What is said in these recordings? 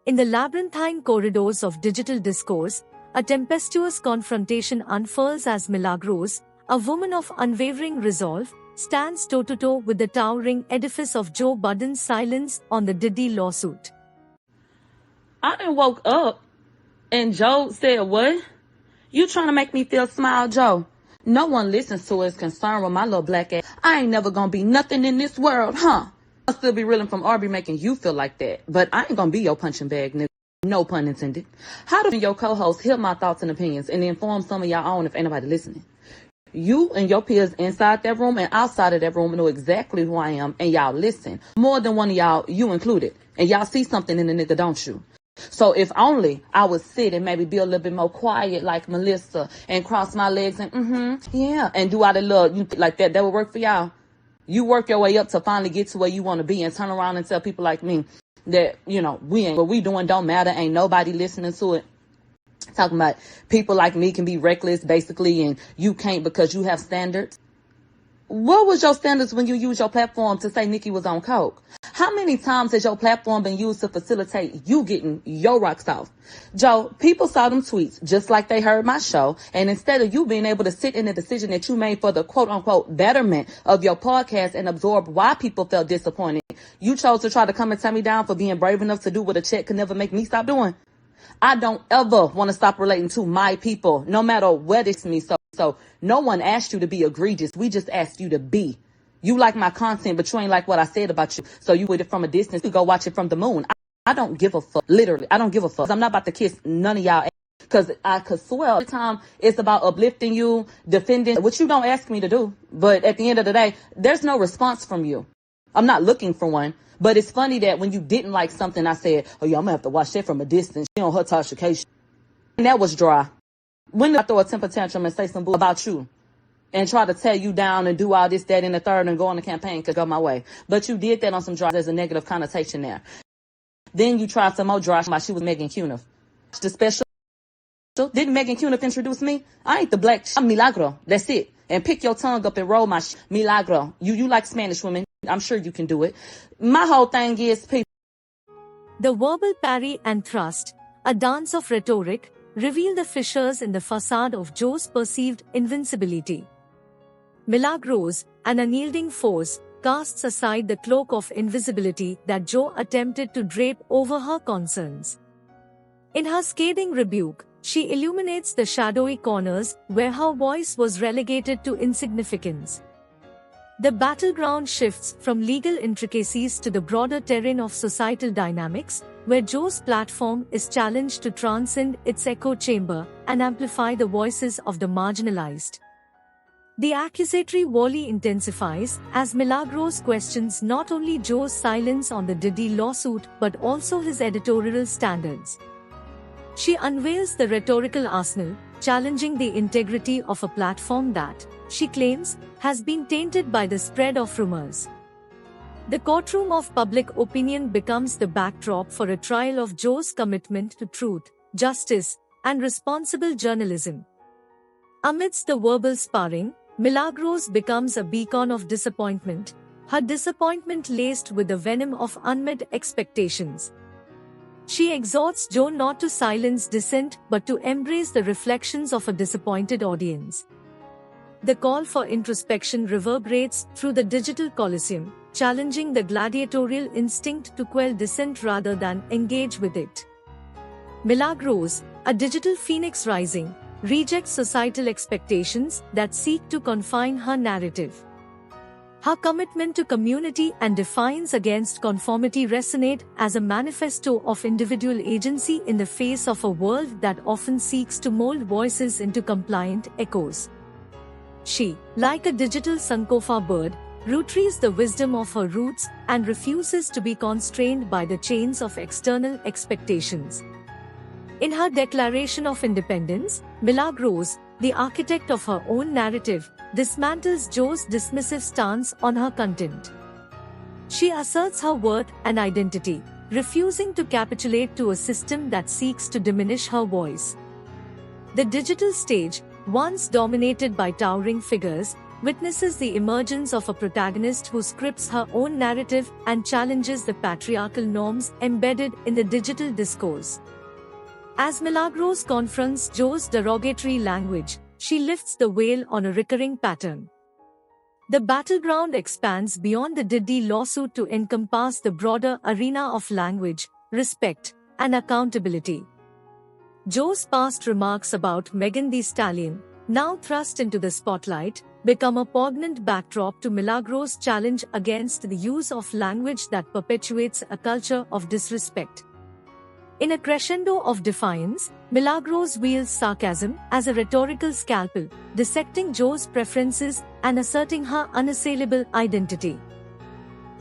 In the labyrinthine corridors of digital discourse, a tempestuous confrontation unfurls as Milagros, a woman of unwavering resolve, stands toe-to-toe with the towering edifice of Joe Budden's silence on the Diddy lawsuit. I done woke up and Joe said, "What? You trying to make me feel small, Joe? No one listens to us concerned with my little black ass. I ain't never gonna be nothing in this world, huh? I'll still be reeling from Aubrey making you feel like that. But I ain't gonna be your punching bag, nigga. No pun intended. How do your co-hosts hear my thoughts and opinions and inform some of y'all own if ain't nobody listening? You and your peers inside that room and outside of that room know exactly who I am, and y'all listen. More than one of y'all, you included. And y'all see something in the nigga, don't you? So if only I would sit and maybe be a little bit more quiet like Melissa and cross my legs and yeah, and do all the little like that would work for y'all. You work your way up to finally get to where you want to be and turn around and tell people like me that, we ain't, what we doing don't matter. Ain't nobody listening to it. Talking about people like me can be reckless basically and you can't because you have standards. What was your standards when you used your platform to say Nicki was on coke? How many times has your platform been used to facilitate you getting your rocks off? Joe, people saw them tweets just like they heard my show. And instead of you being able to sit in the decision that you made for the quote unquote betterment of your podcast and absorb why people felt disappointed, you chose to try to come and tear me down for being brave enough to do what a check could never make me stop doing. I don't ever want to stop relating to my people, no matter what it's me. So no one asked you to be egregious. We just asked you to be. You like my content, but you ain't like what I said about you. So you with it from a distance. You go watch it from the moon. I don't give a fuck. Literally, I don't give a fuck. I'm not about to kiss none of y'all. Because I could swear every time it's about uplifting you, defending, which you don't ask me to do. But at the end of the day, there's no response from you. I'm not looking for one. But it's funny that when you didn't like something, I said, oh, yeah, I'm going to have to watch that from a distance. She on her toxication. And that was dry. When did I throw a temper tantrum and say some bull about you? And try to tear you down and do all this, that, and the third and go on the campaign could go my way. But you did that on some dry. There's a negative connotation there. Then you tried some more dry while she was Megan Cuniff. The special. Didn't Megan Cuniff introduce me? I ain't the black. I'm Milagro. That's it. And pick your tongue up and roll my Milagro. You like Spanish women. I'm sure you can do it. My whole thing is people. The verbal parry and thrust, a dance of rhetoric, reveal the fissures in the facade of Joe's perceived invincibility. Milagros, an unyielding force, casts aside the cloak of invisibility that Joe attempted to drape over her concerns. In her scathing rebuke, she illuminates the shadowy corners where her voice was relegated to insignificance. The battleground shifts from legal intricacies to the broader terrain of societal dynamics, where Joe's platform is challenged to transcend its echo chamber and amplify the voices of the marginalized. The accusatory volley intensifies as Milagros questions not only Joe's silence on the Diddy lawsuit but also his editorial standards. She unveils the rhetorical arsenal, challenging the integrity of a platform that, she claims, has been tainted by the spread of rumors. The courtroom of public opinion becomes the backdrop for a trial of Joe's commitment to truth, justice, and responsible journalism. Amidst the verbal sparring, Milagros becomes a beacon of disappointment, her disappointment laced with the venom of unmet expectations. She exhorts Joe not to silence dissent but to embrace the reflections of a disappointed audience. The call for introspection reverberates through the digital coliseum, challenging the gladiatorial instinct to quell dissent rather than engage with it. Milagros, a digital phoenix rising, rejects societal expectations that seek to confine her narrative. Her commitment to community and defiance against conformity resonate as a manifesto of individual agency in the face of a world that often seeks to mold voices into compliant echoes. She, like a digital Sankofa bird, retrieves the wisdom of her roots and refuses to be constrained by the chains of external expectations. In her Declaration of Independence, Milagros, the architect of her own narrative, dismantles Joe's dismissive stance on her content. She asserts her worth and identity, refusing to capitulate to a system that seeks to diminish her voice. The digital stage, once dominated by towering figures, witnesses the emergence of a protagonist who scripts her own narrative and challenges the patriarchal norms embedded in the digital discourse. As Milagros confronts Joe's derogatory language, she lifts the veil on a recurring pattern. The battleground expands beyond the Diddy lawsuit to encompass the broader arena of language, respect, and accountability. Joe's past remarks about Megan Thee Stallion, now thrust into the spotlight, become a poignant backdrop to Milagros' challenge against the use of language that perpetuates a culture of disrespect. In a crescendo of defiance, Milagros wields sarcasm as a rhetorical scalpel, dissecting Joe's preferences and asserting her unassailable identity.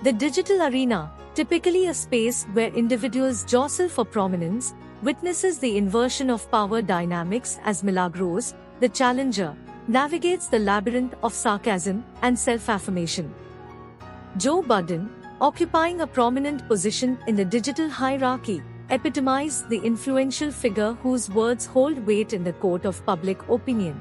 The digital arena, typically a space where individuals jostle for prominence, witnesses the inversion of power dynamics as Milagros, the challenger, navigates the labyrinth of sarcasm and self-affirmation. Joe Budden, occupying a prominent position in the digital hierarchy, epitomizes the influential figure whose words hold weight in the court of public opinion.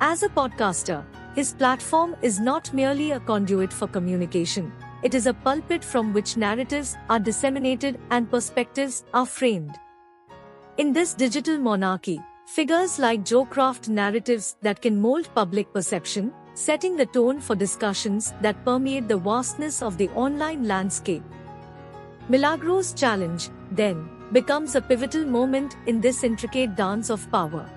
As a podcaster, his platform is not merely a conduit for communication, it is a pulpit from which narratives are disseminated and perspectives are framed. In this digital monarchy, figures like Joe craft narratives that can mold public perception, setting the tone for discussions that permeate the vastness of the online landscape. Milagros' challenge, then, becomes a pivotal moment in this intricate dance of power.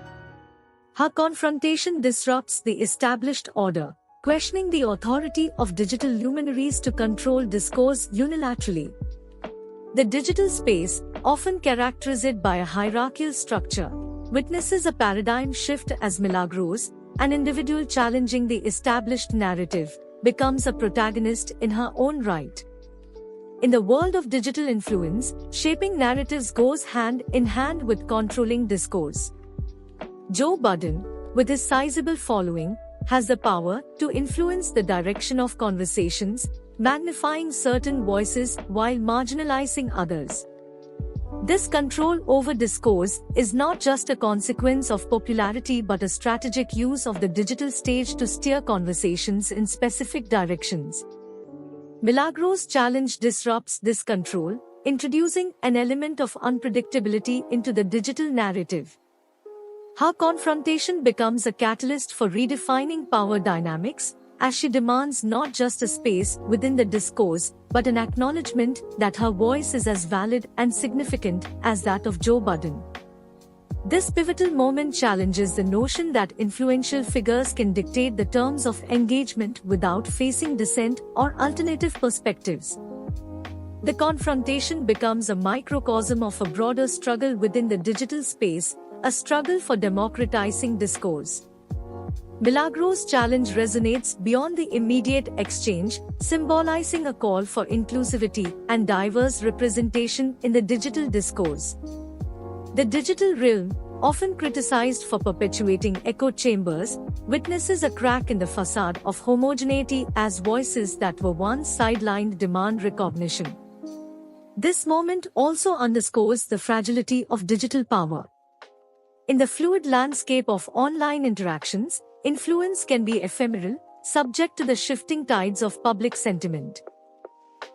Her confrontation disrupts the established order, questioning the authority of digital luminaries to control discourse unilaterally. The digital space, often characterized by a hierarchical structure, witnesses a paradigm shift as Milagros, an individual challenging the established narrative, becomes a protagonist in her own right. In the world of digital influence, shaping narratives goes hand in hand with controlling discourse. Joe Budden, with his sizable following, has the power to influence the direction of conversations, magnifying certain voices while marginalizing others. This control over discourse is not just a consequence of popularity but a strategic use of the digital stage to steer conversations in specific directions. Milagros' challenge disrupts this control, introducing an element of unpredictability into the digital narrative. Her confrontation becomes a catalyst for redefining power dynamics, as she demands not just a space within the discourse, but an acknowledgement that her voice is as valid and significant as that of Joe Budden. This pivotal moment challenges the notion that influential figures can dictate the terms of engagement without facing dissent or alternative perspectives. The confrontation becomes a microcosm of a broader struggle within the digital space, a struggle for democratizing discourse. Milagros' challenge resonates beyond the immediate exchange, symbolizing a call for inclusivity and diverse representation in the digital discourse. The digital realm, often criticized for perpetuating echo chambers, witnesses a crack in the facade of homogeneity as voices that were once sidelined demand recognition. This moment also underscores the fragility of digital power. In the fluid landscape of online interactions, influence can be ephemeral, subject to the shifting tides of public sentiment.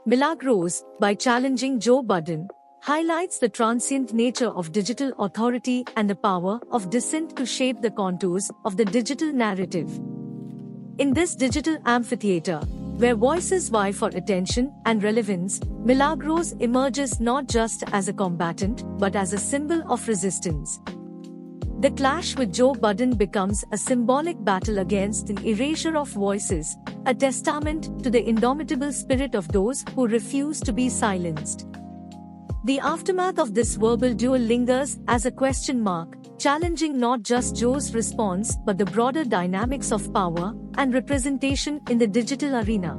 Milagros, by challenging Joe Budden, highlights the transient nature of digital authority and the power of dissent to shape the contours of the digital narrative. In this digital amphitheater, where voices vie for attention and relevance, Milagros emerges not just as a combatant but as a symbol of resistance. The clash with Joe Budden becomes a symbolic battle against the erasure of voices, a testament to the indomitable spirit of those who refuse to be silenced. The aftermath of this verbal duel lingers as a question mark, challenging not just Joe's response but the broader dynamics of power and representation in the digital arena.